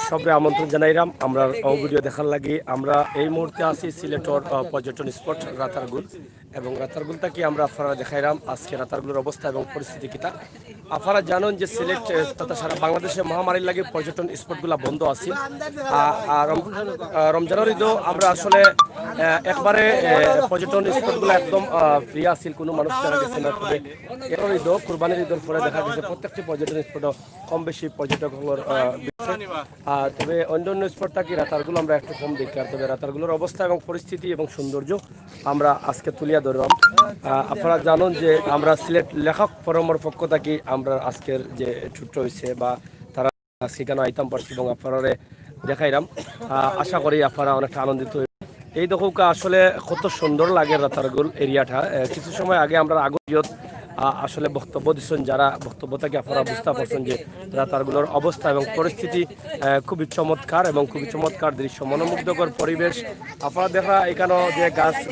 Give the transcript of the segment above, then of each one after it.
সবে আমন্ত্রণ জানাইলাম আমরা ভিডিও দেখার লাগি। আমরা এই মুহূর্তে আছি সিলেটর পর্যটন স্পট রাতারগুল, এবং রাতারগুল থেকে আমরা আপনারা দেখাইলাম আজকে রাতারগুলের অবস্থা এবং পরিস্থিতি কিতা। আপনারা জানেন যে সিলেট তথা সারা বাংলাদেশে মহামারীর লাগে পর্যটন স্পটগুলো বন্ধ আছে। আর রমজানের ঈদও আমরা আসলে একবারে পর্যটন স্পটগুলো একদম ফ্রি আছিল, কোনো মানুষ দেখা গেছে না। তবে এর ঈদও কুরবানির ঈদের পরে দেখা গেছে প্রত্যেকটি পর্যটন স্পটও কম বেশি পর্যটকগুলোর, তবে অন্যান্য স্পট থাকি রাতারগুলো আমরা একটু কম দেখি। আর তবে রাতারগুলোর অবস্থা এবং পরিস্থিতি এবং সৌন্দর্য আমরা আজকে তুলিয়া ধরলাম। আপনারা জানেন যে আমরা সিলেট লেখক ফোরামের পক্ষ থাকি আমরা আজকের যে ছুট্ট হয়েছে বা তারা আজকে কেন আইতাম পারছি এবং আপনারা দেখাইলাম। আশা করি আপনারা অনেকটা আনন্দিত। এই দোকা আসলে কত সুন্দর লাগে রাতারগুল এরিয়াটা। কিছু সময় আগে আমরা আগত আসলে বক্তব্য দিচ্ছেন, যারা বক্তব্য থেকে আপনারা বুঝতে পারছেন যে রাতারগুলোর অবস্থা এবং পরিস্থিতি খুবই চমৎকার এবং খুবই চমৎকার দৃশ্য, মনোমুগ্ধকর পরিবেশ। আপনারা দেখা এখানে যে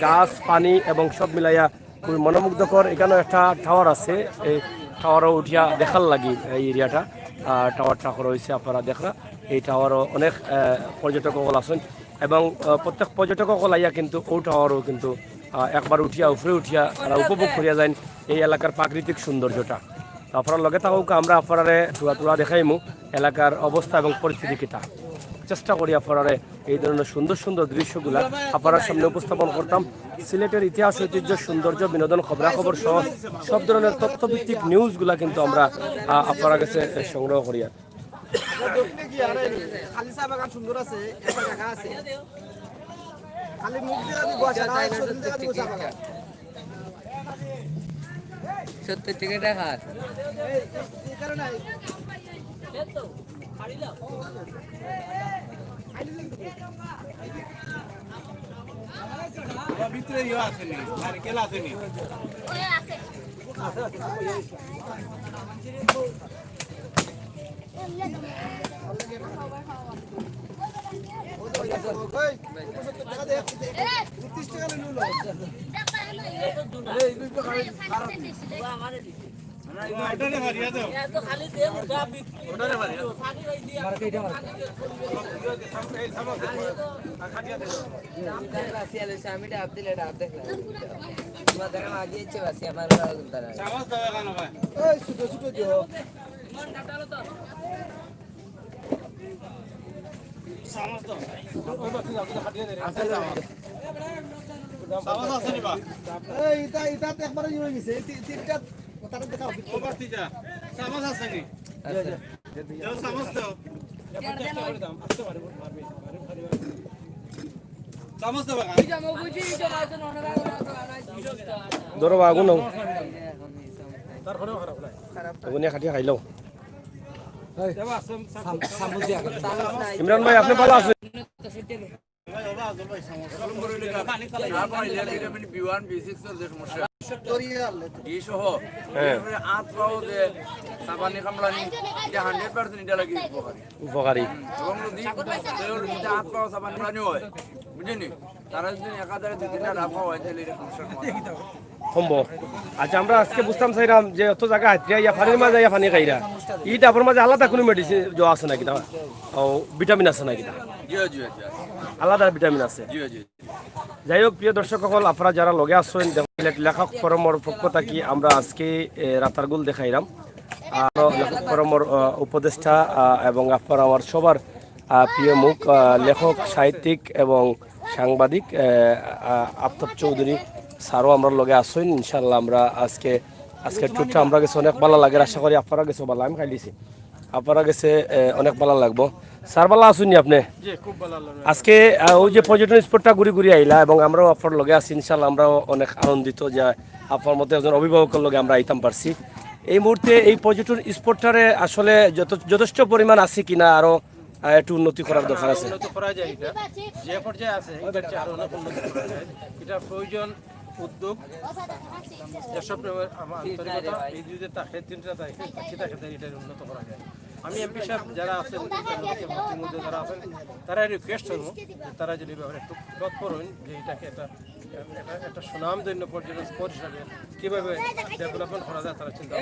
গাছ পানি এবং সব মিলাইয়া খুবই মনোমুগ্ধকর। এখানে একটা টাওয়ার আছে, এই টাওয়ারও উঠিয়া দেখার লাগি এই এরিয়াটা। টাওয়ারটা রয়েছে আপনারা দেখা, এই টাওয়ারও অনেক পর্যটকসকল আছেন এবং প্রত্যেক পর্যটকসকল আইয়া কিন্তু ও টাওয়ারও কিন্তু একবার উঠিয়া উপরে উঠিয়া তারা উপভোগ করিয়া যায় এই এলাকার প্রাকৃতিক সৌন্দর্যটা। আপনার লগে থাকুক আমরা আপনারে টুয়া দেখাইমু এলাকার অবস্থা এবং পরিস্থিতি কিতা। চেষ্টা করি আপনারে এই ধরনের সুন্দর সুন্দর দৃশ্যগুলা আপনার সামনে উপস্থাপন করতাম। সিলেটের ইতিহাস, ঐতিহ্য, সৌন্দর্য, বিনোদন, খবরাখবর সহ সব ধরনের তথ্যভিত্তিক নিউজগুলা কিন্তু আমরা আপনার কাছে সংগ্রহ করি। সত্তর টাকা দেখা ভিতরে ইয়ে আসেনি, নারকেল আসেনি। আমি ডাব দিলে ডাব দেখলাম তোমাদের আগে ইচ্ছে বাসি আমার ধরো আগুন আগুনে খাটিয়ে খাইলাও। ইমরান ভাই আপনি ভালো আছেন? উপকারী সম্ভব। আচ্ছা আমরা আজকে বুঝতাম চাইলাম যে অত জায়গা হাতিয়া ইয়া পানির মাঝে ইয়া পানি খাইরা ইট আপনার মাঝে আলাদা কোনো মেডিসিন আছে নাকি, ভিটামিন আছে নাকি? আলাদা ভিটামিন আছে। যাই হোক প্রিয় দর্শক সকল, আপনারা যারা লগে আসছেন লেখক ফোরামের পক্ষ থাকি আমরা আজকে রাতারগুল দেখাইলাম। লেখক ফোরামের উপদেষ্টা এবং আপনারা আমার সবার প্রিয় মুখ লেখক, সাহিত্যিক এবং সাংবাদিক আফতাব চৌধুরী স্যারও আমরা লগে আসছেন। ইনশাল্লাহ আমরা আজকের ট্যুরটা আমরা গেছে অনেক ভালো লাগে। আশা করি আপনারা গেছে ভালো, আমি খাই দিছি আপনারা গেছে অনেক ভালো লাগবো। স্যার ভালো আসুন আপনি? আজকে ওই যে পর্যটন স্পটটা ঘুরি ঘুরি আইলা এবং আমরাও আপনার লগে আছি। ইনশাল্লাহ আমরাও অনেক আনন্দিত যে আপনার মতো একজন অভিভাবকের লগে আমরা আইতাম পারছি। এই মুহূর্তে এই পর্যটন স্পটটারে আসলে যথেষ্ট পরিমাণ আছে কিনা আরো একটু উন্নতি করার দরকার আছে? যে পর্যায়ে আছে আরো অনেক উন্নতি করা যায়। এটা প্রয়োজন উদ্যোগ, দেশপ্রেমের আন্তরিকতা, এই দুইটা থাকে, তিনটা থাকে, সেটা ক্ষেত্রে এটা উন্নত করা যায়। আমি এমপি সাহেব যারা আছেন মন্ত্রীর মধ্যে যারা আছেন তারা রিকোয়েস্ট করবো যে তারা যদি ব্যাপারে একটু তৎপর হন যে এটাকে একটা সুনামধন্য পর্যটন স্পট হিসাবে কীভাবে ডেভেলপমেন্ট করা যায় তারা চিন্তা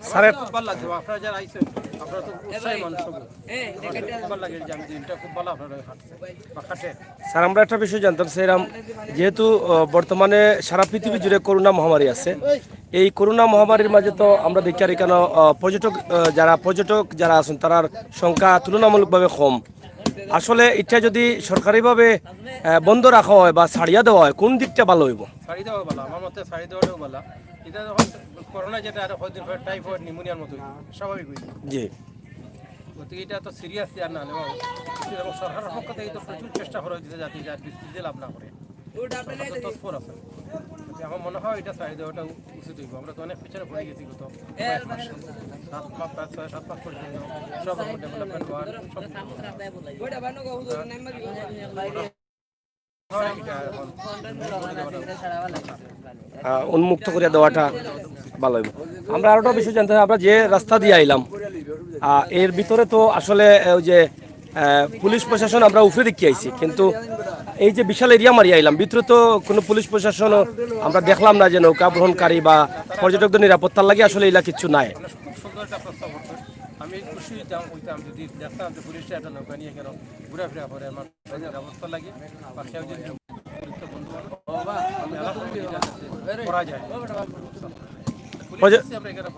স্যারের খুব ভালো লাগছে আপনারা যারা আইসেন আপনারা তো উৎসাহী মানুষ খুব ভালো লাগে যে আমি দিনটা খুব ভালো আপনারা হাঁটছে বা হাঁটে। স্যার আমরা একটা বিষয় জানতাম সেরাম, যেহেতু বর্তমানে সারা পৃথিবী জুড়ে করোনা মহামারী আছে, এই করোনা মহামারীর মাঝে তো আমরা দেখি আর কেন পর্যটক যারা আছেন তার সংখ্যা তুলনামূলকভাবে কম। আসলে এটা যদি সরকারিভাবে বন্ধ রাখা হয় বা ছাড়িয়া দেওয়া হয় কোন দিকটা ভালো হইব? শাড়ি দেওয়া ভালো, আমার মতে শাড়ি দেওয়াটাও ভালো। এটা যখন করোনা যেটা আরো কয়েকদিন পরে টাইফয়েড নিউমোনিয়ার মতো স্বাভাবিক হয়ে যায়, জি গতিকে এটা তো সিরিয়াস আর না নেওয়া এবং সরকারের পক্ষ থেকে তো প্রচুর চেষ্টা করা হয়েছে যাতে যার বিস্তৃতি লাভ না করে সরকার তো তৎপর আছে। আমার মনে হয় এটা শাড়ি দেওয়াটা উচিত হইব। আমরা তো অনেক পিছনে পড়ে গেছি গত 6-7 মাস পর্যন্ত সব ডেভেলপমেন্ট হওয়ার সব উন্মুক্ত করে দেওয়াটা ভালো হইব। আমরা আরেকটা বিষয় জানতে চাই, আমরা যে রাস্তা দিয়ে আইলাম এর ভিতরে তো আসলে ওই যে পুলিশ প্রশাসন আমরা উপরে দিকে আইছি, কিন্তু এই যে বিশাল এরিয়া মারি আইলাম ভিতরে তো কোনো পুলিশ প্রশাসন আমরা দেখলাম না যে নৌকা বহনকারী বা পর্যটকদের নিরাপত্তার লাগে আসলে এগুলা কিছু নাই। খুব সুন্দর একটা প্রস্তাব করছে। আমি খুশি হইতাম যদি দেখতাম যে পুলিশটা একটা নৌকা নিয়ে কেন ঘুরাফেরা করে আমার ব্যবস্থা লাগে বা কেউ যদি করা যায় আমরা এখানে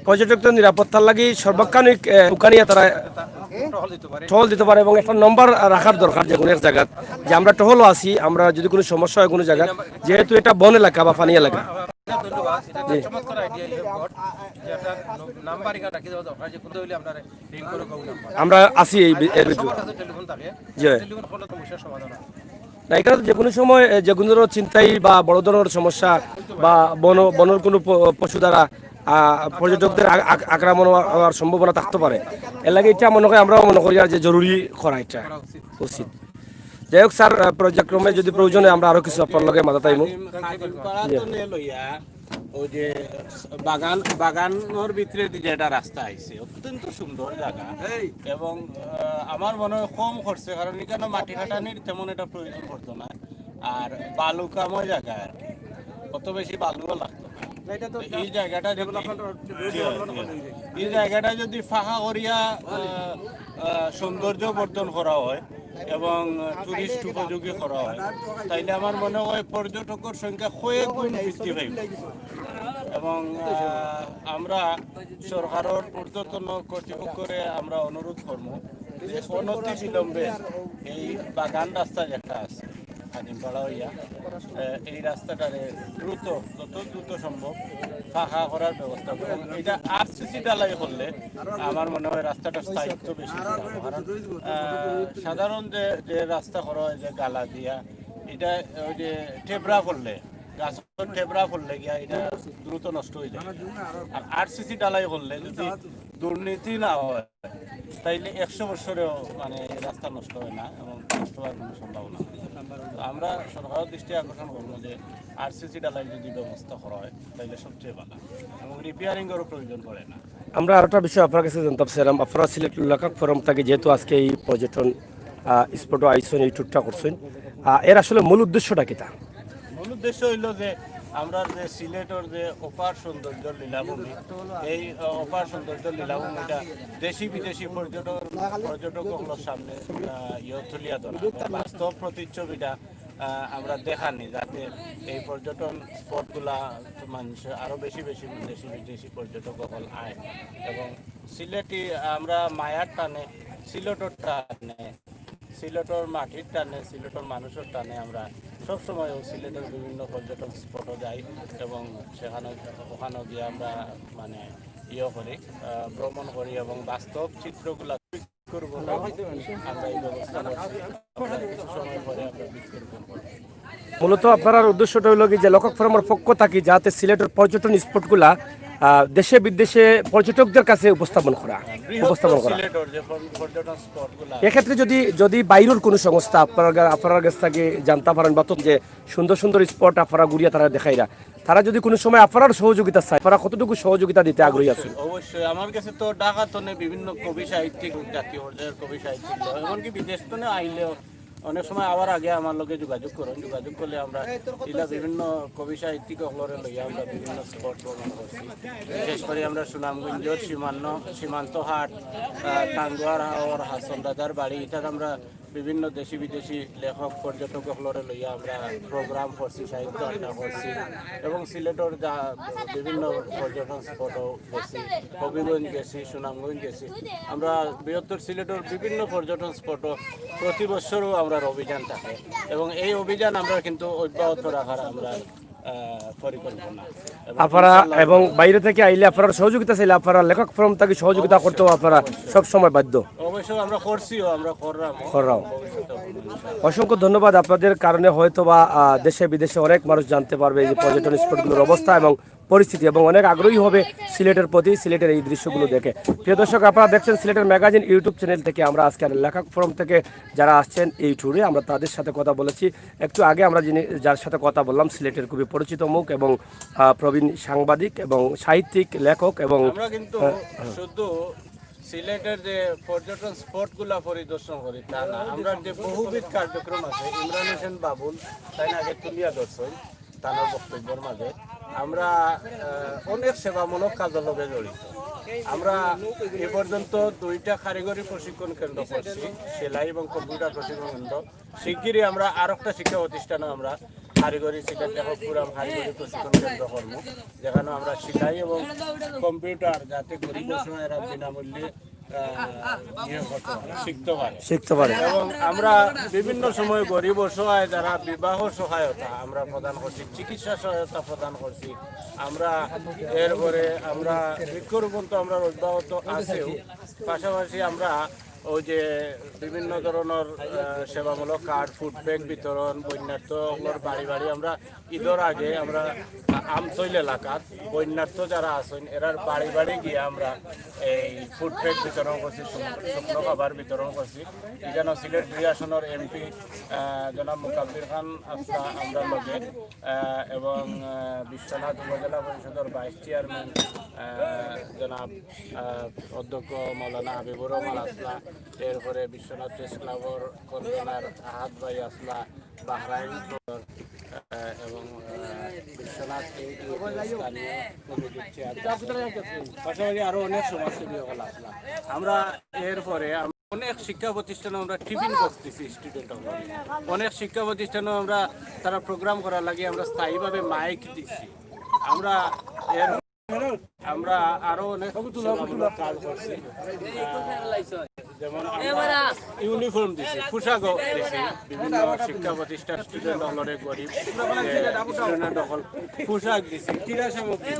পর্যটকদের নিরাপত্তার লাগি সর্বাঙ্গীন উকানিয়া তারা টহল দিতে পারে। টহল দিতে পারে এবং একটা নম্বর রাখার দরকার যে কোনো এক জায়গা যে আমরা টহলও আছি, আমরা যদি কোনো সমস্যা হয় কোনো জায়গা, যেহেতু এটা বন এলাকা বা পানি এলাকা। ধন্যবাদ, এটা একটা চমৎকার আইডিয়া যে একটা নাম্বার এখানে রাখি দেওয়া দরকার যে কোথাও হইলে আপনারা রিং করে কাউ নাম্বার আমরা আছি এই এর ভিতরে। সবার কাছে টেলিফোন থাকে, জি। টেলিফোন ফলে সমস্যার সমাধান হয়। না এখানে যে কোনো সময় যে কোনো ধরনের চিন্তাই বা বড় ধরনের সমস্যা বা বনের কোনো পশু দ্বারা পর্যটকদের আক্রমণ হওয়ার সম্ভাবনা থাকতে পারে। এর লাগে এটা মনে করি আমরাও মনে করি আর যে জরুরি করা এটা উচিত। যাই হোক স্যার, পর্যায়ক্রমে যদি প্রয়োজনে আমরা আরো কিছু আপনার লগে মাথা তাইমু। ওই যে বাগানের ভিতরে যেটা রাস্তা আইছে অত্যন্ত সুন্দর জায়গা এবং আমার মনে হয় কম খরচে, কারণ এখানে মাটি কাটানির তেমন একটা প্রয়োজন পড়তো না, আর বালুকাময় জায়গা আর কি, অত বেশি বালুও লাগতো না। এই জায়গাটা যদি ফাঁকা করিয়া সৌন্দর্য বর্ধন করা হয় এবং টুরিস্ট উপযোগী করা হয় তাইলে আমার মনে হয় পর্যটকের সংখ্যা কয়েক গুণ বৃদ্ধি পাইব। এবং আমরা সরকারের পর্যটন কর্তৃপক্ষরে আমরা অনুরোধ করবো যে অনতি বিলম্বে এই বাগান রাস্তা যেটা আছে খাদিমপাড়া হইয়া এই রাস্তাটারে যত দ্রুত সম্ভব ফাঁকা করার ব্যবস্থা করুন। এটা আরসিসি ডালাই করলে আমার মনে হয় রাস্তাটার স্থায়িত্ব বেশি হবে। কারণ সাধারণ যে রাস্তা করা হয় যে গালা দিয়া, এটা ওই যে টেবরা করলে গাছের টেবরা করলে গিয়া এটা দ্রুত নষ্ট হয়ে যায়। আর আরসিসি ডালাই করলে যদি দুর্নীতি না হয় তাইলে 100 বছরেও মানে রাস্তা নষ্ট হয় না এবং নষ্ট হওয়ার কোনো সম্ভাবনা নেই। আমরা সরকারের দৃষ্টি আকর্ষণ করবো যে আরসিসি ডালাই যদি ব্যবস্থা করা হয় তাহলে সবচেয়ে ভালো এবং রিপেয়ারিংয়েরও প্রয়োজন পড়ে না। আমরা আরেকটা বিষয় আপনার কাছে জানতে চাইলাম, আপনারা সিলেট লেখক ফোরাম থেকে যেহেতু আজকে এই পর্যটন স্পটও আইসেন, এই ট্যুরটা করছেন, এর আসলে মূল উদ্দেশ্যটা কি? মূল উদ্দেশ্য হইল যে আমরা যে সিলেটের যে অপার সৌন্দর্য লীলাভূমি, এই অপার সৌন্দর্য লীলাভূমিটা দেশি বিদেশি পর্যটকগুলোর সামনে তুলিয়া ধরা, বাস্তব প্রতিচ্ছবিটা আমরা দেখানি, যাতে এই পর্যটন স্পটগুলা মানুষ আরো বেশি দেশি বিদেশি পর্যটক আয় এবং সিলেটি আমরা মায়ার টানে, সিলেটের টানে, সিলেটের মাটির টানে, সিলেটের মানুষের টানে আমরা সবসময় সিলেটের বিভিন্ন পর্যটন স্পটে যাই এবং ওখানে গিয়ে আমরা মানে করি, ভ্রমণ করি এবং বাস্তব চিত্রগুলা করবো আমরা এই ব্যবস্থা করছি। কিছু সময় পরে আমরা বৃক্ষরোপণ করবো। মূলত আপনার উদ্দেশ্যটা হলো কি যে লেখক ফোরামের পক্ষ থাকি যাতে সিলেটের পর্যটন স্পটগুলা দেশে বিদেশে পর্যটকদের কাছে উপস্থাপন করা। সিলেটর যে পর্যটন স্পটগুলো এক্ষেত্রে যদি যদি বাইরের কোনো সংস্থা আপনার কাছ থেকে জানতে পারেন বা তো যে সুন্দর সুন্দর স্পট আপনারা ঘুরিয়া তারা দেখাইরা, তারা যদি কোনো সময় আপনার সহযোগিতা চায়, আপনারা কতটুকু সহযোগিতা দিতে আগ্রহী আছেন? অবশ্যই আমার কাছে তো ডাকাতনে বিভিন্ন কবি সাহিত্যিক, জাতীয় পর্যায়ের কবি সাহিত্যিক, এমনকি বিদেশ থেকে আইলেও অনেক সময় আবার আগে আমার লগে যোগাযোগ করেন। যোগাযোগ করলে আমরা এটা বিভিন্ন কবি সাহিত্যিক অগলরে লইয়া আমরা বিভিন্ন স্পট ভ্রমণ করছি। বিশেষ করে আমরা সুনামগঞ্জের সীমান্ত হাট, টাঙ্গুয়ার হাওর, হাসন দাদার বাড়ি, এটা আমরা বিভিন্ন দেশি বিদেশি লেখক পর্যটক অগলরে লইয়া আমরা প্রোগ্রাম করছি, সাহিত্য আড্ডা করছি এবং সিলেটের যা বিভিন্ন পর্যটন স্পটও গেছি, হবিগঞ্জ গেছি, সুনামগঞ্জ গেছি। আমরা বৃহত্তর সিলেটের বিভিন্ন পর্যটন স্পটও প্রতি বছরও আমরা অভিযান থাকে এবং এই অভিযান আমরা কিন্তু অব্যাহত রাখার আমরা পরিকল্পনা। আপনারা এবং বাইরে থেকে আইলে আপনারা সহযোগিতা চাইলে আপনারা লেখক ফোরাম থেকে সহযোগিতা করতেও আপনারা সব সময় বাধ্য। অবশ্যই আমরা করছিও, আমরা করলাম। অসংখ্য ধন্যবাদ। আপনাদের কারণে হয়তো বা দেশে বিদেশে অনেক মানুষ জানতে পারবে এই যে পর্যটন স্পটগুলোর অবস্থা এবং পরিস্থিতি, এবং অনেক আগ্রহী হবে সিলেটের প্রতি, সিলেটের এই দৃশ্যগুলো দেখে। প্রিয় দর্শক, আপনারা দেখছেন সিলেটের ম্যাগাজিন ইউটিউব চ্যানেল থেকে। আমরা আজকে লেখক ফোরাম থেকে যারা আসছেন এই ট্যুরে, আমরা তাদের সাথে কথা বলেছি। একটু আগে আমরা যার সাথে কথা বললাম সিলেটের খুবই পরিচিত মুখ এবং প্রবীণ সাংবাদিক এবং সাহিত্যিক, লেখক এবং আমরা কিন্তু শুধু সিলেটের যে পর্যটন স্পটগুলা পরিদর্শন করি তা না, আমরা যে বহুবিধ কার্যক্রম আছে, ইমরান হোসেন বাবুল তাই না আগে তুলিয়া দর্শন তার বক্তব্যের মাঝে আমরা অনেক সেবামূলক কাজের লগে জড়িত। আমরা এ পর্যন্ত 2টা কারিগরি প্রশিক্ষণ কেন্দ্র করছি, সেলাই এবং কম্পিউটার প্রশিক্ষণ কেন্দ্র। শিগগিরই আমরা আর একটা শিক্ষা প্রতিষ্ঠানে আমরা কারিগরি সিলেট লেখক ফোরাম কারিগরি প্রশিক্ষণ কেন্দ্র করব, যেখানে আমরা সেলাই এবং কম্পিউটার যাতে গরিব এরা বিনামূল্যে শিখতে পারে। এবং আমরা বিভিন্ন সময় গরিব অসহায় যারা বিবাহ সহায়তা আমরা প্রদান করছি, চিকিৎসা সহায়তা প্রদান করছি। আমরা এরপরে আমরা বৃক্ষরোপণ তো আমরা অব্যাহত আছেও, পাশাপাশি আমরা ওই যে বিভিন্ন ধরনের সেবামূলক কার্ড, ফুড ব্যাগ বিতরণ, বন্যার্থর বাড়ি বাড়ি আমরা ঈদের আগে আমরা আমতৈল এলাকার বন্যার্থ যারা আছেন এরার বাড়ি বাড়ি গিয়ে আমরা এই ফুড ব্যাগ বিতরণ করছি, শুকনো খাবার বিতরণ করছি। এখানে সিলেট 2 আসনের এমপি জনাব মুকাব্বির খান আসলা আমরা লগে এবং বিশ্বনাথ উপজেলা পরিষদের ভাইস চেয়ারম্যান জনাব অধ্যক্ষ মৌলানা হাবিবুর রহমান আসলা, এরপরে বিশ্বনাথ প্রেস ক্লাবের কনভেনার আহাদ ভাই আসলা, বাহরাইন এবং বিশ্বনাথ পাশাপাশি আরো অনেক সমাজসেবী হল আসলা। আমরা এরপরে অনেক শিক্ষা প্রতিষ্ঠানে আমরা টিফিন বক্স দিচ্ছি স্টুডেন্ট, অনেক শিক্ষা প্রতিষ্ঠানে আমরা তারা প্রোগ্রাম করার লাগে আমরা স্থায়ীভাবে মাইক দিচ্ছি। আমরা আরো অনেক কাজ করছি, যেমন ইউনিফর্ম দিছি, পোশাকও দিছি বিভিন্ন শিক্ষা প্রতিষ্ঠান স্টুডেন্ট হলরে গরিব স্টুডেন্ট হল পোশাক দিছি, ক্রীড়া সামগ্রী।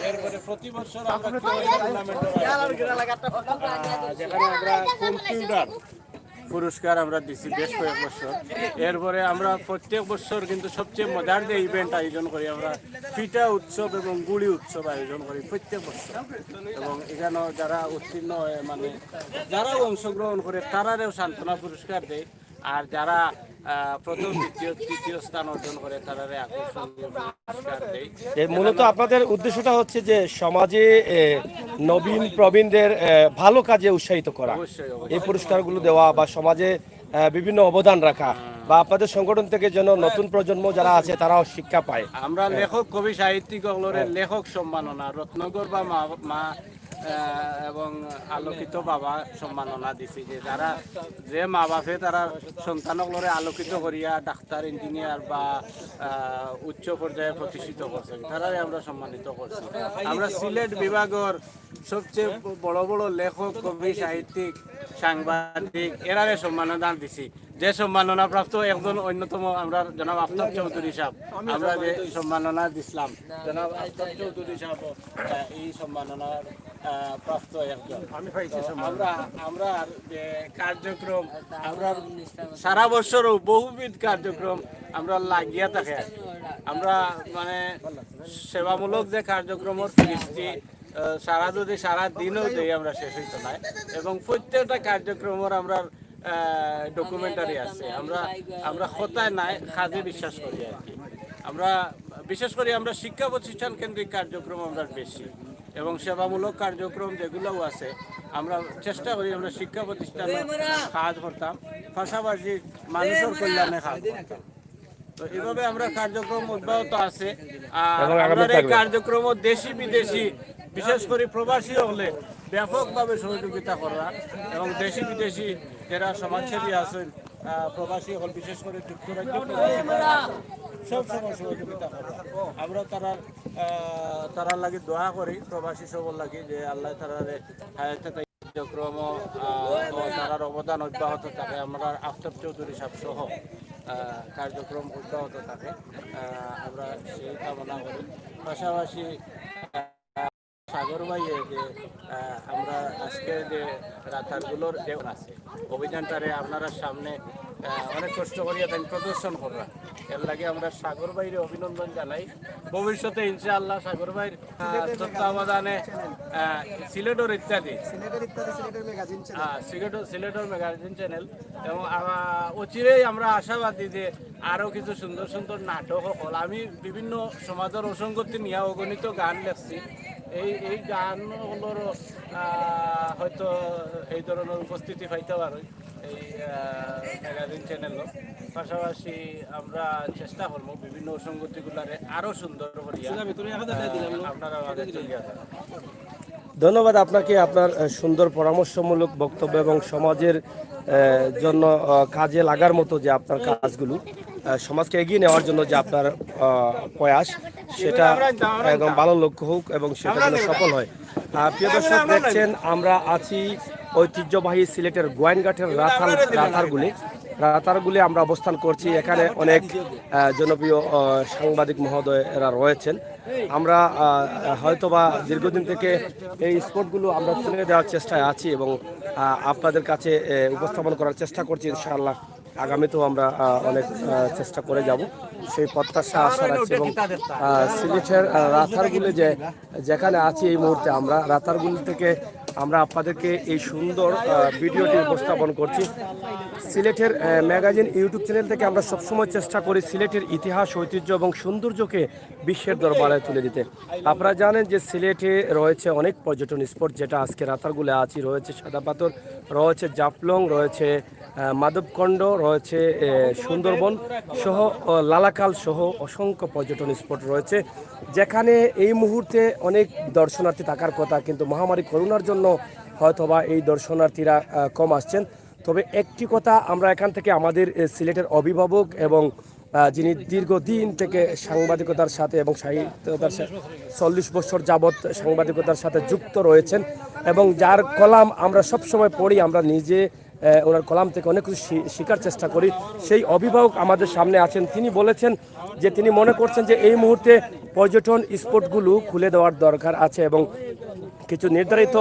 এরপরে প্রতি বছর আমরা যেখানে আমরা কম্পিউটার পুরস্কার আমরা দিছি বেশ কয়েক বছর। এরপরে আমরা প্রত্যেক বছর কিন্তু সবচেয়ে মজার যে ইভেন্ট আয়োজন করি আমরা ফিটা উৎসব এবং গুড়ি উৎসব আয়োজন করি প্রত্যেক বছর, এবং এখানে যারা উত্তীর্ণ হয় মানে যারা অংশগ্রহণ করে তারারেও সান্ত্বনা পুরস্কার দেয়, আর যারা প্রথম দ্বিতীয় তৃতীয় স্থান অর্জন করে তারারে আকর্ষণীয় পুরস্কার দেয়। মূলত আপনাদের উদ্দেশ্যটা হচ্ছে যে সমাজে নবীন প্রবীণদের ভালো কাজে উৎসাহিত করা, এই পুরস্কারগুলো দেওয়া বা সমাজে বিভিন্ন অবদান রাখা, বা আপনাদের সংগঠন থেকে যেন নতুন প্রজন্ম যারা আছে তারাও শিক্ষা পায়। আমরা লেখক কবি সাহিত্যিক লেখক সম্মাননা রত্নগর বা মা এবং আলোকিত বাবা সম্মাননা দিছি, যে যারা যে মা বাপে তারা সন্তানগুলোরে আলোকিত করিয়া ডাক্তার, ইঞ্জিনিয়ার বা উচ্চ পর্যায়ে প্রতিষ্ঠিত করছে, তারাই আমরা সম্মানিত করছি। আমরা সিলেট বিভাগের সবচেয়ে বড় বড় লেখক কবি সাহিত্যিক সাংবাদিক এরারে সম্মাননা দিছি। যে সম্মাননা প্রাপ্ত একজন অন্যতম আমরা জনাব আফতাব চৌধুরী সাহেব, আমরা যে সম্মাননা দিছিলাম জনাব আফতাব চৌধুরী সাহেব এই সম্মাননার প্রাপ্ত একজন। আমরা যে কার্যক্রম আমরা সারা বছরও বহুবিধ কার্যক্রম আমরা লাগিয়া থাকে, আমরা মানে সেবামূলক যে কার্যক্রমের ফিরিস্তি সারা যদি সারা দিনও দিই আমরা শেষ হইতে নাই এবং প্রত্যেকটা কার্যক্রমের আমরা ডকুমেন্টারি আছে আমরা হতায় নাই কাজে বিশ্বাস করি আর কি আমরা বিশেষ করে আমরা শিক্ষা প্রতিষ্ঠান কেন্দ্রিক কার্যক্রম আমরা বেশি এবং সেবামূলক কার্যক্রম যেগুলোও আছে আমরা চেষ্টা করি আমরা শিক্ষা প্রতিষ্ঠানে কাজ করতাম পাশাপাশি মানুষের কল্যাণে কাজ করতাম তো এইভাবে আমরা কার্যক্রম অব্যাহত আছে আর আমরা এই কার্যক্রম দেশি বিদেশি বিশেষ করে প্রবাসী হলে ব্যাপকভাবে সহযোগিতা করা এবং দেশি বিদেশি যারা সমাজসেবী আছেন প্রবাসী হল বিশেষ করে যুক্তরাজ্য সব সময় সহযোগিতা করা আমরা তারা লাগি দোয়া করি প্রবাসী সবর লাগি যে আল্লাহ তারা হায়াতে কার্যক্রম তার অবদান অব্যাহত থাকে আমরা আফতাব চৌধুরী সাহেব সহ কার্যক্রম অব্যাহত থাকে আমরা সেই কামনা করি পাশাপাশি সাগর ভাইয়ে যে আমরা আজকে যে রাতারগুলোর যে আছে অভিযানটারে আপনারা সামনে অনেক কষ্ট করিয়া তাই প্রদর্শন করা এর লাগে আমরা সাগর ভাইয়ের অভিনন্দন জানাই ভবিষ্যতে ইনশাআল্লাহ সাগর ভাইয়ের তত্ত্বাবধানে সিলেটের ইত্যাদি সিলেটের ম্যাগাজিন চ্যানেল এবং অচিরেই আমরা আশাবাদী যে আরও কিছু সুন্দর সুন্দর নাটক হল আমি বিভিন্ন সমাজের অসঙ্গতি নিয়ে অগণিত গান লেখছি এই গানগুলোর হয়তো এই ধরনের উপস্থিতি পাইতে পারে এই ম্যাগাজিন চ্যানেলও পাশাপাশি আমরা চেষ্টা করবো বিভিন্ন অসঙ্গতিগুলারে আরও সুন্দর করিয়া আপনারা আমাদের চলিয়া যাবেন। ধন্যবাদ আপনাকে আপনার সুন্দর পরামর্শমূলক বক্তব্য এবং সমাজের জন্য কাজে লাগার মতো যে আপনার কাজগুলো সমাজকে এগিয়ে নেওয়ার জন্য যে আপনার প্রয়াস সেটা একদম ভালো লক্ষ্য হোক এবং সেটা যেন সফল হয়। প্রিয় দর্শক দেখছেন আমরা আছি ঐতিহ্যবাহী সিলেটের গোয়াইনঘাটের রাতারগুলি আমরা অবস্থান করছি। এখানে অনেক জনপ্রিয় সাংবাদিক মহোদয়রা রয়েছেন। আমরা হয়তোবা দীর্ঘদিন থেকে এই স্পটগুলো আমরা তুলে দেওয়ার চেষ্টায় আছি এবং আপনাদের কাছে উপস্থাপন করার চেষ্টা করছি। ইনশাআল্লাহ আগামীতেও আমরা অনেক চেষ্টা করে যাব সেই প্রত্যাশা আশা রাখছি। এবং সিলেটের রাতারগুলি যেখানে আছি এই মুহূর্তে আমরা রাতারগুলি থেকে আমরা আপনাদেরকে এই সুন্দর ভিডিওটি উপস্থাপন করছি। সিলেটের ম্যাগাজিন ইউটিউব চ্যানেল থেকে আমরা সবসময় চেষ্টা করি সিলেটের ইতিহাস ঐতিহ্য এবং সৌন্দর্যকে বিশ্বের দরবারে তুলে দিতে। আপনারা জানেন যে সিলেটে রয়েছে অনেক পর্যটন স্পট, যেটা আজকে রাতারগুলে আছি। রয়েছে সাদা পাথর, রয়েছে জাফলং, রয়েছে মাধবকুণ্ড, রয়েছে সুন্দরবন সহ লালাকাল সহ অসংখ্য পর্যটন স্পট রয়েছে, যেখানে এই মুহূর্তে অনেক দর্শনার্থী থাকার কথা, কিন্তু মহামারী করোনার জন্য হয়তোবা এই দর্শনার্থীরা কম আসছেন। তবে একটি কথা আমরা এখান থেকে আমাদের সিলেটের অভিভাবক এবং যিনি দীর্ঘদিন থেকে সাংবাদিকতার সাথে এবং সাহিত্যতার সাথে 40 বছর যাবৎ সাংবাদিকতার সাথে যুক্ত রয়েছেন এবং যার কলাম আমরা সবসময় পড়ি, আমরা নিজে ওনার কলাম থেকে অনেক কিছু শেখার চেষ্টা করি, সেই অভিভাবক আমাদের সামনে আছেন। তিনি বলেছেন যে তিনি মনে করছেন যে এই মুহূর্তে পর্যটন স্পটগুলো খুলে দেওয়ার দরকার আছে এবং কিছু নির্ধারিত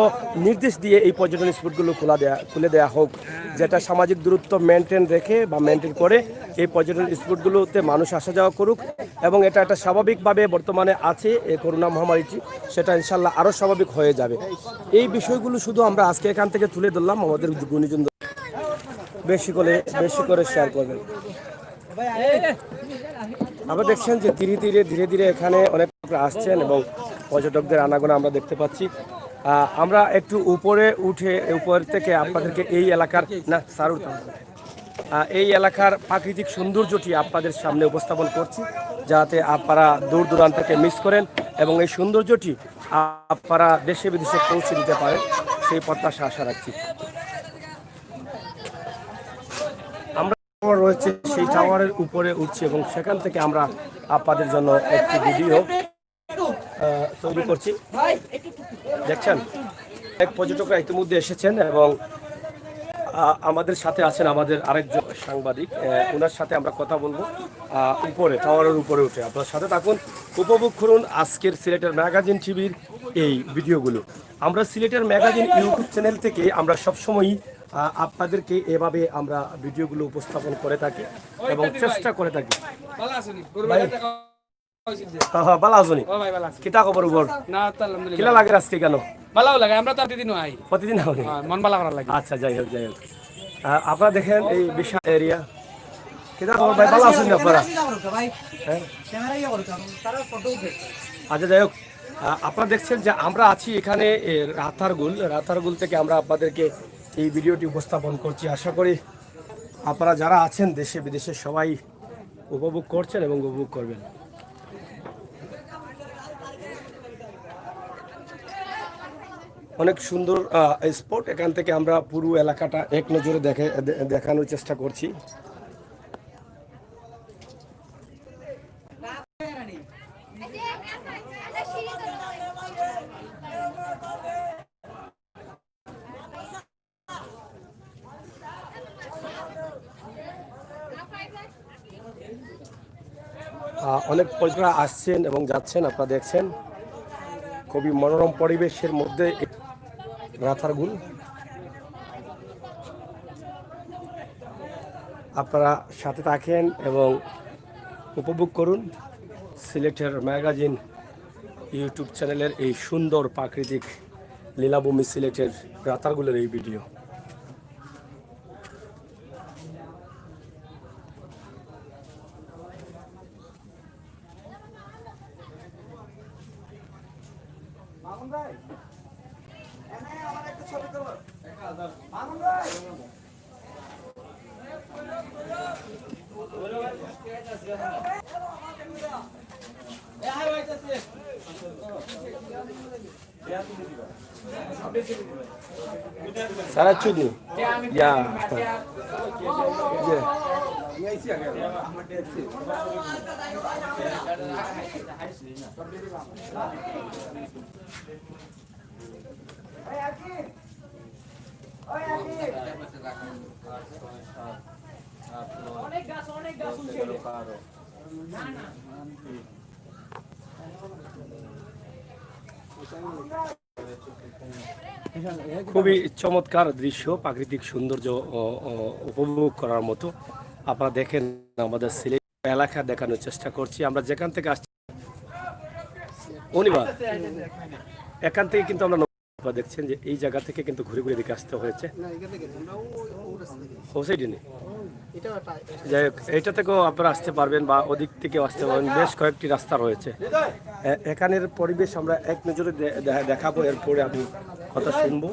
নির্দেশ দিয়ে এই পর্যটন স্পটগুলো খুলে দেওয়া হোক, যেটা সামাজিক দূরত্ব মেনটেন করে এই পর্যটন স্পটগুলোতে মানুষ আসা যাওয়া করুক এবং এটা একটা স্বাভাবিকভাবে বর্তমানে আছে এই করোনা মহামারীটি, সেটা ইনশাল্লাহ আরও স্বাভাবিক হয়ে যাবে। এই বিষয়গুলো শুধু আমরা আজকে এখান থেকে তুলে ধরলাম। আমাদের গুণীজন বেশি করে শেয়ার করবেন। আমরা দেখছেন যে ধীরে ধীরে এখানে অনেক আসছেন এবং পর্যটকদের আনাগোনা আমরা দেখতে পাচ্ছি। আমরা একটু উপরে উঠে উপর থেকে আপনাদেরকে এই এলাকার এই এলাকার প্রাকৃতিক সৌন্দর্যটি আপনাদের সামনে উপস্থাপন করছি, যাতে আপনারা দূর দূরান্ত থেকে মিস করেন এবং এই সৌন্দর্যটি আপনারা দেশে বিদেশে পৌঁছে দিতে পারেন, সেই প্রত্যাশা আশা রাখছি। আমরা রয়েছে সেই টাওয়ারের উপরে উঠছি এবং সেখান থেকে আমরা আপনাদের জন্য একটি ভিডিও তৈরি করছি। দেখছেন এক পর্যটকরা ইতিমধ্যে এসেছেন এবং আমাদের সাথে আছেন আমাদের আরেকজন সাংবাদিক, ওনার সাথে আমরা কথা বলবো উপরে টাওয়ারের উপরে উঠে। আপনার সাথে থাকুন, উপভোগ করুন আজকের সিলেটের ম্যাগাজিন টিভির এই ভিডিওগুলো। আমরা সিলেটের ম্যাগাজিন ইউটিউব চ্যানেল থেকে আমরা সবসময়ই আপনাদেরকে এভাবে আমরা ভিডিওগুলো উপস্থাপন করে থাকি এবং চেষ্টা করে থাকি। হ্যাঁ হ্যাঁ ভালো আছো নি ও ভাই ভালো আছে কিতা খবর উপর না তো আলহামদুলিল্লাহ কিলা লাগে আজকে কেন ভালো লাগে আমরা তো প্রতিদিন আই প্রতিদিন আহনি মন ভালো করার লাগে আচ্ছা যাই হোক যাই হোক আপনারা দেখেন এই বিশাল এরিয়া কিতা খবর ভাই ভালো আছেন আপনারা হ্যাঁ আচ্ছা যাই হোক আপনারা দেখছেন যে আমরা আছি এখানে রাতারগুল থেকে আমরা আপনাদেরকে এই ভিডিওটি উপস্থাপন করছি আশা করি আপনারা যারা আছেন দেশে বিদেশে সবাই উপভোগ করছেন এবং উপভোগ করবেন অনেক সুন্দর স্পট এখান থেকে আমরা পুরো এলাকাটা এক নজরে দেখানোর চেষ্টা করছি অনেক পর্যটকরা আসছেন এবং যাচ্ছেন আপনারা দেখছেন খুবই মনোরম পরিবেশের মধ্যে রাতারগুল আপনারা সাথে থাকেন এবং উপভোগ করুন সিলেটের ম্যাগাজিন ইউটিউব চ্যানেলের এই সুন্দর প্রাকৃতিক লীলাভূমি সিলেটের রাতারগুলের এই ভিডিও सारा चुनी या খুবই চমৎকার দৃশ্য প্রাকৃতিক সৌন্দর্য উপভোগ করার মতো আপনারা দেখেন আমাদের সিলেট এলাকা দেখানোর চেষ্টা করছি আমরা যেখান থেকে আসছি অনিবার এখান থেকে কিন্তু আমরা আপনারা দেখছেন যে এই জায়গা থেকে কিন্তু ঘুরে ঘুরে দিকে আসতে হয়েছে যাই হোক এইটা থেকেও আপনারা আসতে পারবেন বা ওদিক থেকেও আসতে পারবেন বেশ কয়েকটি রাস্তা রয়েছে এখানের পরিবেশ আমরা এক নজরে দেখাবো এরপরে আমি কথা শুনবো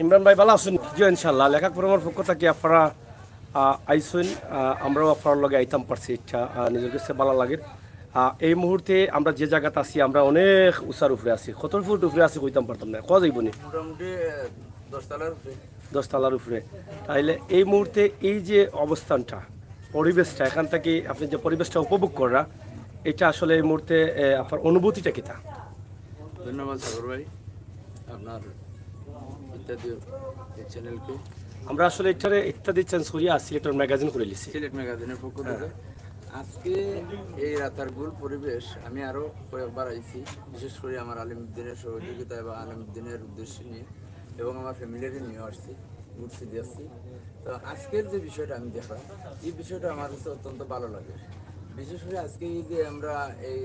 ইমরান ভাই ভালো আছেন জি ইনশাল্লাহ লেখক পরামর্শ পক্ষ থেকে আপনারা আইসুন আমরাও আপনার লগে আইতাম পারছি এটা নিজের কাছে ভালো লাগে এই মুহূর্তে আমরা যে জায়গাতে আছি আমরা অনেক উঁচার উপরে আছি কত ফুট উপরে আছি কইতাম পারতাম না কয়া যাইব নি মোটামুটি 10 তলার উপরে তাইলে এই মুহূর্তে এই যে অবস্থানটা পরিবেশটা এখান থেকে আপনি যে পরিবেশটা উপভোগ করা এটা আসলে এই মুহূর্তে আপনার অনুভূতিটা কিতা ধন্যবাদ সাগর ভাই আপনার ইত্যাদি চ্যানেলকে আমরা আসলে এটারে ইত্যাদি চ্যানেল করিয়া সিলেটের ম্যাগাজিন করে লিছি সিলেট ম্যাগাজিনের পক্ষ থেকে আজকে এই রাতারগুল পরিবেশ আমি আরও কয়েকবার আইছি বিশেষ করে আমার আলিমুদ্দিনের সহযোগিতায় বা আলিমুদ্দিনের উদ্দেশ্যে নিয়ে এবং আমার ফ্যামিলিকে নিয়ে আসছি ঘুরতে দিয়ে আসছি তো আজকের যে বিষয়টা আমি দেখলাম এই বিষয়টা আমার কাছে অত্যন্ত ভালো লাগে বিশেষ করে আজকে এই যে আমরা এই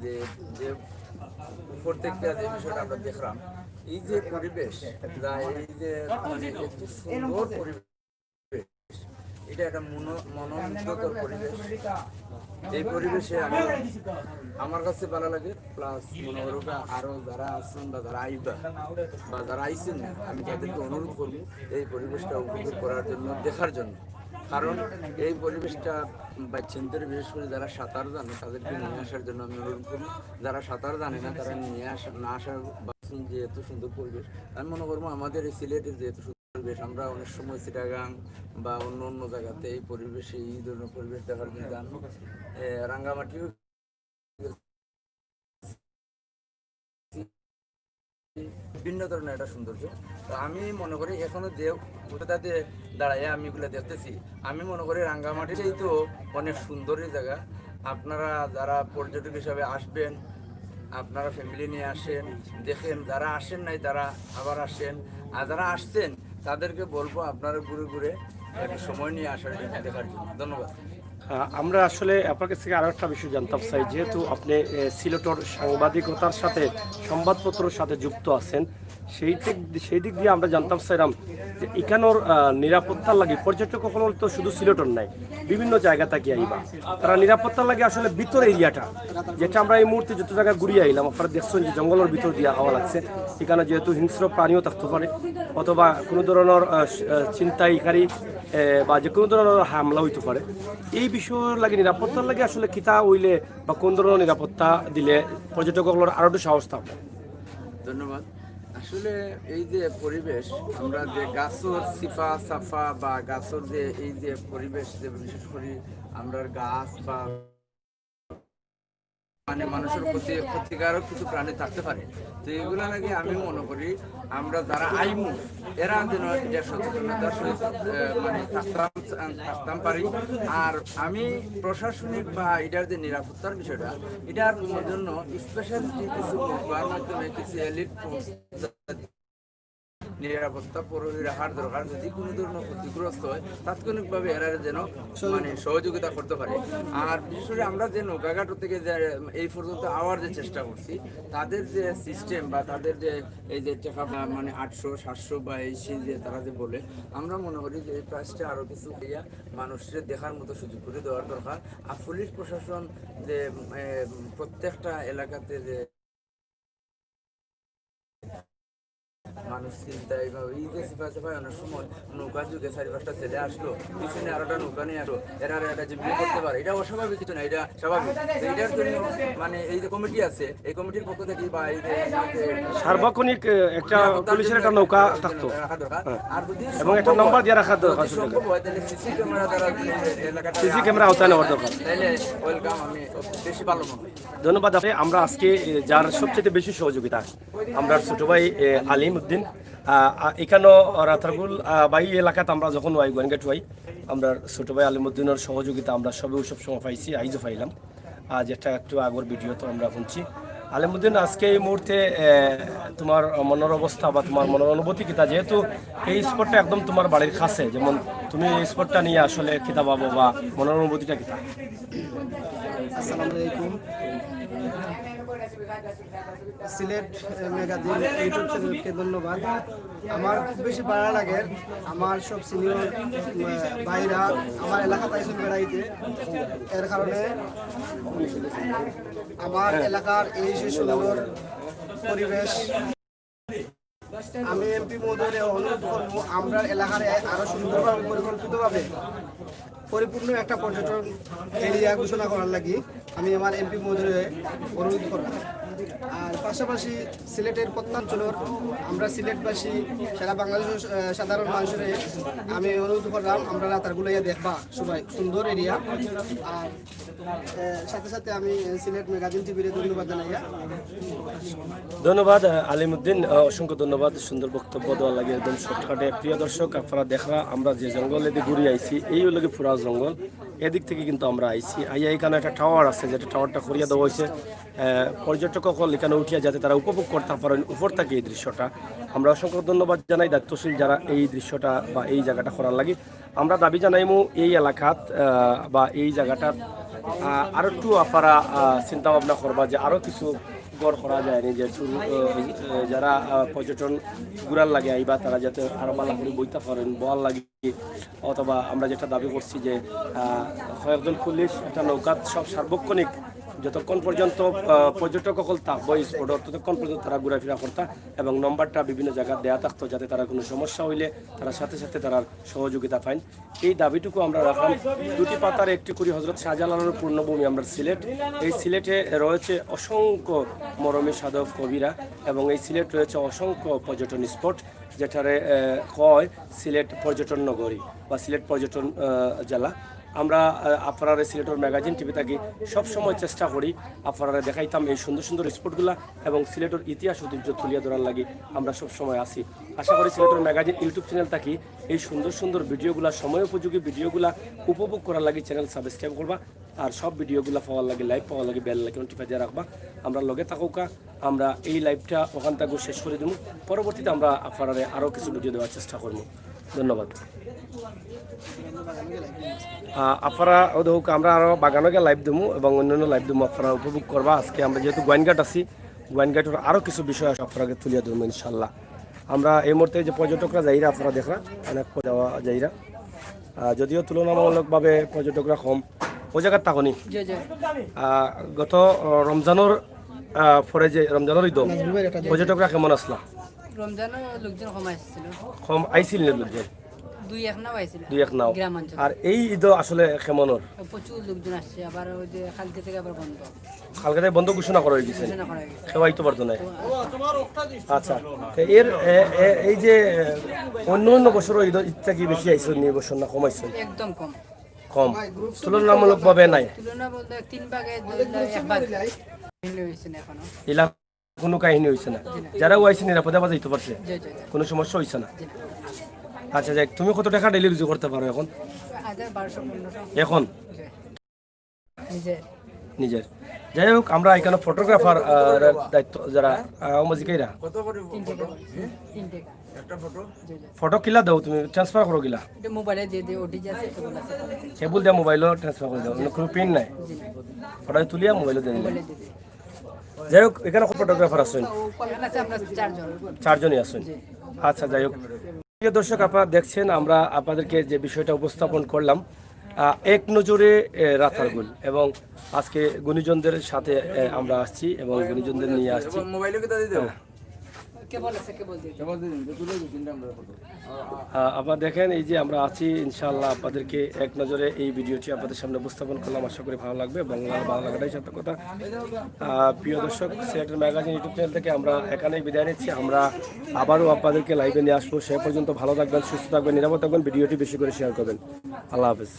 যে উপর থেকে যে বিষয়টা আমরা দেখলাম এই যে পরিবেশ এই যে মানে একটু সুন্দর পরিবেশ এটা একটা মনোমুগ্ধকর পরিবেশ এই পরিবেশে আমি আমার কাছে ভালো লাগে প্লাস মনে করো আরো যারা আছেন বা যারা আইবা বা যারা আইছেন না আমি তাদেরকে অনুরোধ করবো এই পরিবেশটা উপভোগ করার জন্য দেখার জন্য কারণ এই পরিবেশটা বাচ্চাদের বিশেষ করে যারা সাঁতার জানে তাদেরকে নিয়ে আসার জন্য আমি অনুরোধ করি যারা সাঁতার জানে না তারা নিয়ে না আসার যে এত সুন্দর পরিবেশ আমি মনে করবো আমাদের এই সিলেটের যে এত সুন্দর পরিবেশ আমরা অনেক সময় চিটাগাং বা অন্য অন্য জায়গাতে এই পরিবেশে এই ধরনের পরিবেশ দেখার জন্য রাঙ্গামাটিও ভিন্ন ধরনের একটা সৌন্দর্য। তো আমি মনে করি এখনো দেব কোথাতে দাঁড়াইয়া আমি এগুলো দেখতেছি, আমি মনে করি রাঙ্গামাটিটাই তো অনেক সুন্দরই জায়গা। আপনারা যারা পর্যটক হিসাবে আসবেন, আপনারা ফ্যামিলি নিয়ে আসেন, দেখেন। যারা আসেন নাই তারা আবার আসেন, আর যারা আসছেন তাদেরকে বলবো আপনারা ঘুরে ঘুরে একটু সময় নিয়ে আসার জন্য, দেখার জন্য। ধন্যবাদ। আমরা আসলে আপনার কাছ থেকে আরও একটা বিষয় জানতাম চাই, যেহেতু আপনি সিলেটর সাংবাদিকতার সাথে সংবাদপত্রের সাথে যুক্ত আছেন, সেই দিক দিয়ে আমরা জানতাম চাইলাম যে এখানোর নিরাপত্তার লাগে পর্যটক কখনো তো শুধু সিলেটর নাই, বিভিন্ন জায়গা থেকে আইবা তারা নিরাপত্তার লাগে আসলে ভিতর এরিয়াটা, যেটা আমরা এই মুহূর্তে যত জায়গায় ঘুরিয়ে আইলাম, আপনারা দেখছেন যে জঙ্গলের ভিতর দিয়ে হওয়া লাগছে। এখানে যেহেতু হিংস্র প্রাণীও থাকতে পারে, অথবা কোনো ধরনের ছিনতাইকারী বা যে কোনো ধরনের হামলা হইতে পারে, এই বিষয়ের লাগে নিরাপত্তার লাগে আসলে কিতা হইলে বা কোন ধরনের নিরাপত্তা দিলে পর্যটকগুলোর আরও একটু সাহস থাকবে? ধন্যবাদ। আসলে এই যে পরিবেশ, আমরা যে গাছর সিফা সাফা বা গাছর যে এই যে পরিবেশ, যে বিশেষ করে আমরা গাছ বা মানে মানুষের প্রতি ক্ষতিকারক কিছু প্রাণী থাকতে পারে। তো এগুলো লাগে আমি মনে করি আমরা যারা আইমু এরা যেন এটা সচেতনতার সহিত মানে থাকতাম পারি। আর আমি প্রশাসনিক বা এটার যে নিরাপত্তার বিষয়টা, এটার জন্য স্পেশাল কিছু নৌকার মাধ্যমে কিছু এলিট নিরাপত্তা প্রহরী রাখার দরকার। যদি কোনো ধরনের ক্ষতিগ্রস্ত হয় তাৎক্ষণিকভাবে এরা যেন মানে সহযোগিতা করতে পারে। আর বিশেষ করে আমরা যে নৌকাঘাট থেকে যে এই পর্যন্ত আওয়ার যে চেষ্টা করছি, তাদের যে সিস্টেম বা তাদের যে এই যে টাকা মানে 800-700 বা এই সেই যে তারা যে বলে, আমরা মনে করি যে এই প্রাইসটা আরও কিছু হইয়া মানুষের দেখার মতো সুযোগ করে দেওয়ার দরকার। আর পুলিশ প্রশাসন যে প্রত্যেকটা এলাকাতে যে মানুষ চিন্তায় বা এই যে সিফাই অনেক সময় নৌকা যুগে 4-5টা ছেলে আসলো, পিছনে আরোটা নৌকা নিয়ে আসলো, এরা একটা যে বিয়ে করতে পারে, এটা অস্বাভাবিক কিছু না, এটা স্বাভাবিক। এটার জন্য মানে এই যে কমিটি আছে, এই কমিটির পক্ষ থেকে বা এই যে সার্বক্ষণিক একটা পুলিশের একটা নৌকা থাকতো রাখা দরকার। আর যদি এবং একটা নম্বর দিয়ে রাখা দরকার, সম্ভব হয় তাহলে সিসি ক্যামেরা দ্বারা এলাকাটা সিসি ক্যামেরা আওতায় নেওয়ার দরকার। তাহলে ওয়েলকাম, আমি বেশি ভালো মনে হয়। ধন্যবাদ। আমরা আজকে যার সবচেয়ে বেশি সহযোগিতা আমরা ছোট ভাই আলিম উদ্দিন, এখানেও রাতারগুল বা এই এলাকাতে আমরা যখন ওয়াই গোয়েনগেট ওয়াই, আমরা ছোট ভাই আলিম উদ্দিনের সহযোগিতা আমরা সব সময় পাইছি, আইজও পাইলাম। যেটা একটু আগর ভিডিও তো আমরা শুনছি। আলিমুদ্দিন, আজকে এই মুহূর্তে তোমার মনের অবস্থা বা তোমার মনের অনুভূতি কিতা, যেহেতু এই স্পটটা একদম তোমার বাড়ির কাছে, যেমন তুমি এই স্পটটা নিয়ে আসলে কিতা পাবো বা মনের অনুভূতিটা কিতা? আসসালামু আলাইকুম। সিলেট ম্যাগাজিন ইউটিউব চ্যানেলকে ধন্যবাদ। আমার খুব বেশি ভালো লাগে, আমার সব সিনিয়র ভাইরা আমার এলাকাতে এসে বেড়াইতে, এর কারণে আমার এলাকার এই যে সুন্দর পরিবেশ, আমি এমপি মহোদয়কে অনুরোধ করবো আমরা এলাকার আরো সুন্দরভাবে পরিকল্পিতভাবে পরিপূর্ণ একটা পর্যটন এরিয়া ঘোষণা করার লাগি আমি আমার এমপি মহোদয়কে অনুরোধ করব। আর পাশাপাশি সিলেটের প্রত্যঞ্চলের আমরা সিলেটবাসী সারা বাংলাদেশের সাধারণ মানুষের আমি অনুরোধ করলাম আমরা রাতারগুলাইয়া দেখবা সবাই সুন্দর এরিয়া। আর সাথে সাথে আমি সিলেট ম্যাগাজিন টিভির ধন্যবাদ জানাইয়া। ধন্যবাদ আলিমুদ্দিন, অসংখ্য ধন্যবাদ সুন্দর বক্তব্য দেওয়ার লাগে একদম শর্টকাটে। প্রিয় দর্শক, আপনারা দেখা আমরা যে জঙ্গল এদিকে ঘুরে আইছি, এই হলো পুরা জঙ্গল, এদিক থেকে কিন্তু আমরা আইছি। আইয়া এখানে একটা টাওয়ার আছে, যেটা টাওয়ারটা করিয়া দেওয়া হয়েছে পর্যটক সকল এখানে উঠিয়া যাতে তারা উপভোগ করতে পারেন উপর থেকে এই দৃশ্যটা। আমরা অসংখ্য ধন্যবাদ জানাই দায়িত্বশীল যারা এই দৃশ্যটা বা এই জায়গাটা করার লাগে। আমরা দাবি জানাইমু এই এলাকাত বা এই জায়গাটাত আরো একটু আপনারা চিন্তা ভাবনা করবা যে আরো কিছু গড় করা যায়নি, যে যারা পর্যটন ঘুরার লাগে আইবা তারা যাতে আরো ভালো করে বইতে পারেন বল লাগে। অথবা আমরা যেটা দাবি করছি যে কয়েকজন পুলিশ একটা নৌকাত সব সার্বক্ষণিক যতক্ষণ পর্যন্ত পর্যটক সকল থাকবো এই স্পটত ততক্ষণ পর্যন্ত তারা ঘোরাফেরা করতা এবং নম্বরটা বিভিন্ন জায়গায় দেওয়া থাকতো, যাতে তারা কোনো সমস্যা হইলে তারা সাথে সাথে তারা সহযোগিতা পান। এই দাবিটুকু আমরা রাখলাম। দুটি পাতার একটি করি হজরত শাহজালালের পূর্ণভূমি আমরা সিলেট। এই সিলেটে রয়েছে অসংখ্য মরমী সাধক কবিরা এবং এই সিলেট রয়েছে অসংখ্য পর্যটন স্পট, যেটারে কয় সিলেট পর্যটন নগরী বা সিলেট পর্যটন জেলা। আমরা আপনারা সিলেটর ম্যাগাজিন টিভি থাকি সবসময় চেষ্টা করি আপনারা দেখাইতাম এই সুন্দর সুন্দর স্পটগুলা এবং সিলেটের ইতিহাস ঐতিহ্য তুলিয়া ধরার লাগি আমরা সবসময় আসি। আশা করি সিলেটের ম্যাগাজিন ইউটিউব চ্যানেল থাকি এই সুন্দর সুন্দর ভিডিওগুলা সময় উপযোগী ভিডিওগুলা উপভোগ করার লাগি চ্যানেল সাবস্ক্রাইব করবা আর সব ভিডিওগুলা পাওয়ার লাগে লাইভ পাওয়ার লাগে বেল লাগে নোটিফাই দিয়ে রাখবা। আমরা লগে থাকুকা আমরা এই লাইভটা ওখান থেকে শেষ করে দেবো, পরবর্তীতে আমরা আপনারা আরও কিছু ভিডিও দেওয়ার চেষ্টা করবো। ধন্যবাদ। আপনারা দেখুক আমরা আরও বাগানকে লাইভ দেবো এবং অন্যান্য লাইভ দেবো, আপনারা উপভোগ করবা। আজকে আমরা যেহেতু গোয়াইনঘাট আছি, গোয়াইনঘাটের আরও কিছু বিষয় আছে আপনাকে তুলিয়া দেবো ইনশাল্লাহ। আমরা এই মুহূর্তে যে পর্যটকরা যাইরা আপনারা দেখরা অনেক যাওয়া যাইরা, যদিও তুলনামূলকভাবে পর্যটকরা কম ওই জায়গার তাকনি গত রমজানের পরে যে রমজানের ঈদ পর্যটকরা কেমন আসলা? রমজানও লোকজন কম আসছিল, কম আইছিল না লোকজন? দুই এক নাও আইছিল, দুই এক নাও। গ্রামাঞ্চল। আর এই ঈদ আসলে কেমনর? প্রচুর লোকজন আসছে, আবার ওই যে কালকে থেকে আবার বন্ধ, কালকে থেকে বন্ধ ঘোষণা করা হয়ে গেছে, ঘোষণা করা গেছে। কেউ আইতে পারতো না। আচ্ছা, তো এর এই যে অন্য অন্য বছর ঈদটা কি বেশি আইসো নি বছর না কম আইসো? একদম কম, কম তুলনামূলকভাবে নাই। তুলনা বলতে 3 ভাগে 1 ভাগ হয়েছে না এখনো। এলা কোনো কাহিনী হয়েছে না, যারা আইসে নিরাপদে বাজে যেতে পারছে, জি জি কোনো সমস্যা হয়েছে না। আচ্ছা যাক, তুমি কত টাকা ডেলি রুজু করতে পারো এখন? 1200-1500 এখন নিজে নিজের। যাই হোক, আমরা এখানে ফটোগ্রাফার দায়িত্ব যারা মজিকাইরা কত করে 3 টাকা 3 টাকা একটা ফটো? জি জি। ফটো কিলা দাও, তুমি ট্রান্সফার করো কিলা? এটা মোবাইলে দিয়ে দিয়ে ওটি আছে, কেবল আছে, কেবল দিয়া মোবাইলও ট্রান্সফার করে দাও, কোনো পিন নাই, ফটো তুলিয়া মোবাইলও দিয়ে দিলে। মোবাইলে দিয়ে দিয়ে। যাই হোক, এখানে ফটোগ্রাফার আছেন, এখানে আছে আপনার 4 জন। 4 জনই আছেন। আচ্ছা যাই হোক, প্রিয় দর্শক আপনারা দেখছেন আমরা আপনাদেরকে যে বিষয়টা উপস্থাপন করলাম এক নজরে রাতারগুল, এবং আজকে গুণীজনদের সাথে আমরা আসছি এবং গুণীজনদের নিয়ে আসছি। মোবাইলে কি দাদি দাও? কেবল আছে, কেবল দিয়ে দিয়ে। কেবল দিন তুলে দিন তিনটা আমরা ফটো। আপনারা দেখেন এই যে আমরা আছি, ইনশাআল্লাহ আপনাদেরকে এক নজরে এই ভিডিওটি আপনাদের সামনে উপস্থাপন করলাম। আশা করি ভালো লাগবে, ভালো লাগাটাই সত্য কথা। প্রিয় দর্শক, সিলেটের ম্যাগাজিন ইউটিউব চ্যানেল থেকে আমরা এখানেই বিদায় নিচ্ছি। আমরা আবারও আপনাদেরকে লাইভে নিয়ে আসবো। সে পর্যন্ত ভালো থাকবেন, সুস্থ থাকবেন, নিরাপদ থাকবেন, ভিডিওটি বেশি করে শেয়ার করবেন। আল্লাহ হাফেজ।